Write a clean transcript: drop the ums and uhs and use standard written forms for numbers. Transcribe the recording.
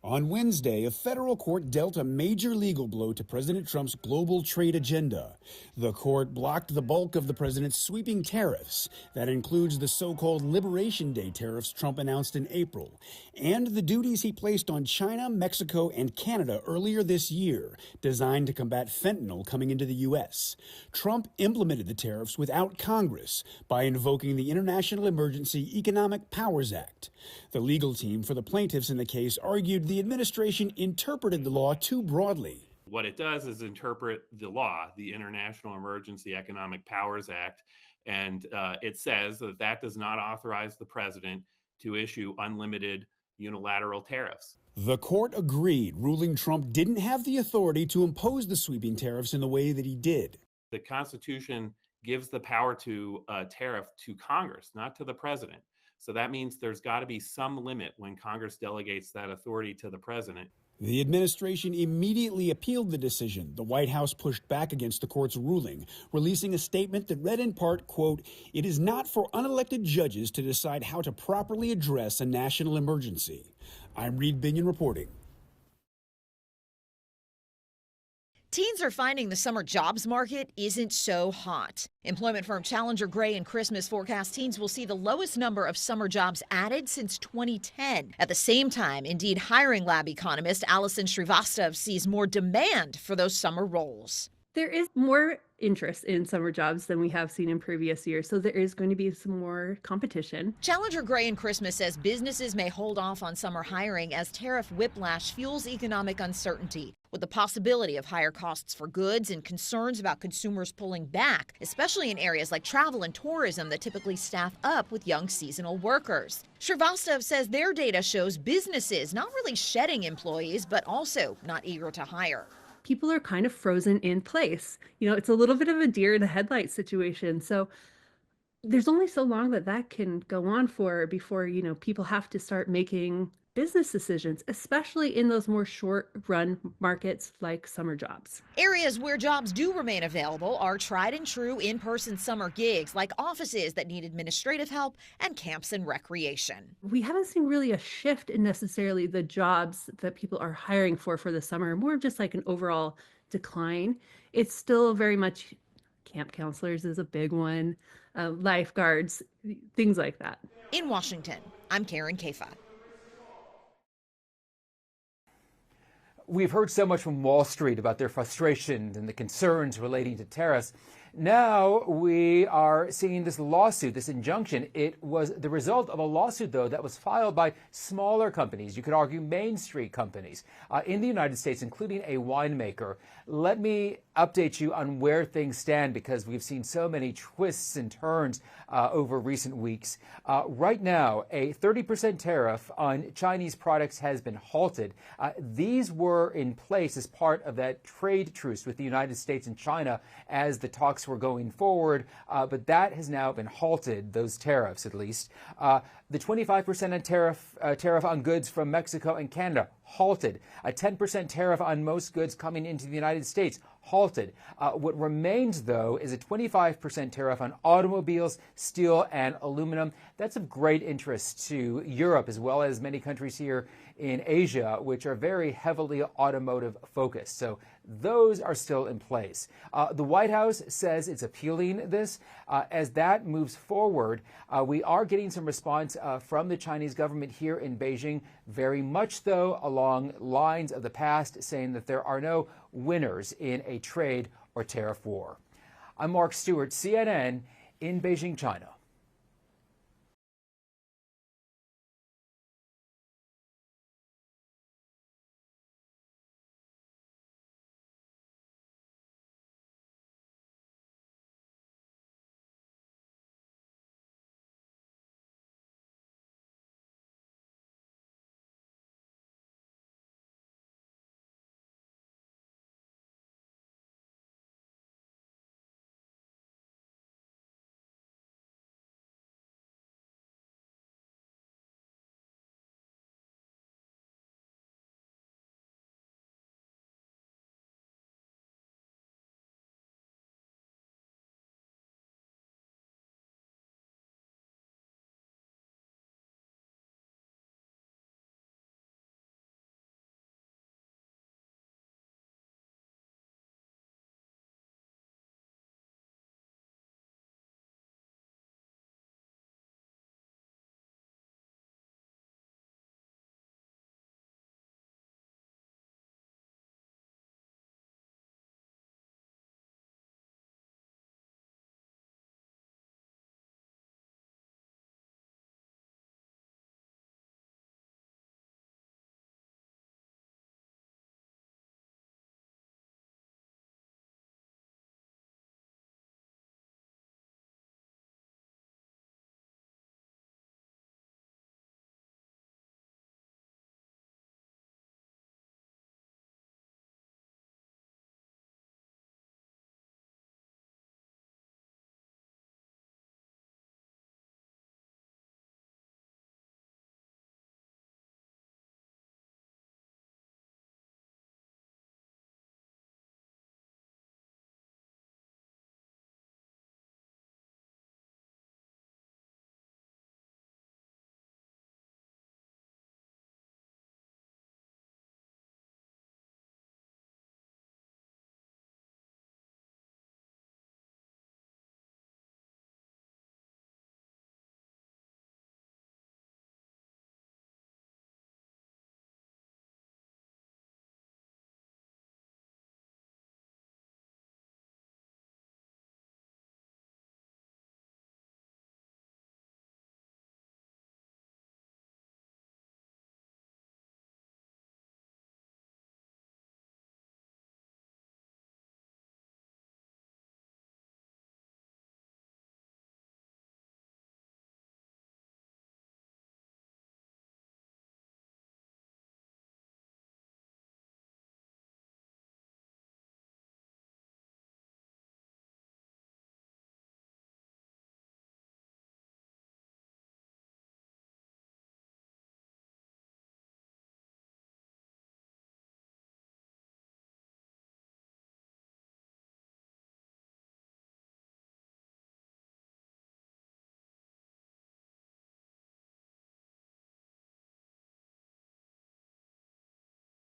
On Wednesday, a federal court dealt a major legal blow to President Trump's global trade agenda. The court blocked the bulk of the president's sweeping tariffs. That includes the so-called Liberation Day tariffs Trump announced in April, and the duties he placed on China, Mexico, and Canada earlier this year, designed to combat fentanyl coming into the U.S. Trump implemented the tariffs without Congress by invoking the International Emergency Economic Powers Act. The legal team for the plaintiffs in the case argued the administration interpreted the law too broadly. What it does is interpret the law, the International Emergency Economic Powers Act, and it says that that does not authorize the president to issue unlimited unilateral tariffs. The court agreed, ruling Trump didn't have the authority to impose the sweeping tariffs in the way that he did. The Constitution gives the power to tariff to Congress, not to the president. So that means there's got to be some limit when Congress delegates that authority to the president. The administration immediately appealed the decision. The White House pushed back against the court's ruling, releasing a statement that read in part, quote, "It is not for unelected judges to decide how to properly address a national emergency." I'm Reed Binion reporting. Teens are finding the summer jobs market isn't so hot. Employment firm Challenger Gray and Christmas forecast teens will see the lowest number of summer jobs added since 2010. At the same time, Indeed hiring lab economist Allison Srivastav sees more demand for those summer roles. There is more interest in summer jobs than we have seen in previous years, so there is going to be some more competition. Challenger Gray and Christmas says businesses may hold off on summer hiring as tariff whiplash fuels economic uncertainty, with the possibility of higher costs for goods and concerns about consumers pulling back, especially in areas like travel and tourism that typically staff up with young seasonal workers. Srivastav says their data shows businesses not really shedding employees, but also not eager to hire. People are kind of frozen in place. You know, it's a little bit of a deer in the headlights situation. So there's only so long that can go on for before, people have to start making business decisions, especially in those more short-run markets like summer jobs. Areas where jobs do remain available are tried and true in-person summer gigs like offices that need administrative help and camps and recreation. We haven't seen really a shift in necessarily the jobs that people are hiring for the summer, more of just like an overall decline. It's still very much camp counselors is a big one, lifeguards, things like that. In Washington, I'm Karen Kafa. We've heard so much from Wall Street about their frustration and the concerns relating to tariffs. Now we are seeing this lawsuit, this injunction. It was the result of a lawsuit, though, that was filed by smaller companies, you could argue Main Street companies, in the United States, including a winemaker. Let me update you on where things stand because we've seen so many twists and turns over recent weeks. Right now, a 30% tariff on Chinese products has been halted. These were in place as part of that trade truce with the United States and China as the talks were going forward, but that has now been halted, those tariffs at least. The 25% tariff on goods from Mexico and Canada, halted. A 10% tariff on most goods coming into the United States, halted. What remains, though, is a 25% tariff on automobiles, steel, and aluminum. That's of great interest to Europe, as well as many countries here in Asia, which are very heavily automotive focused. So those are still in place. The White House says it's appealing this. As that moves forward, we are getting some response from the Chinese government here in Beijing, very much, though, along lines of the past, saying that there are no winners in a trade or tariff war. I'm Mark Stewart, CNN, in Beijing, China.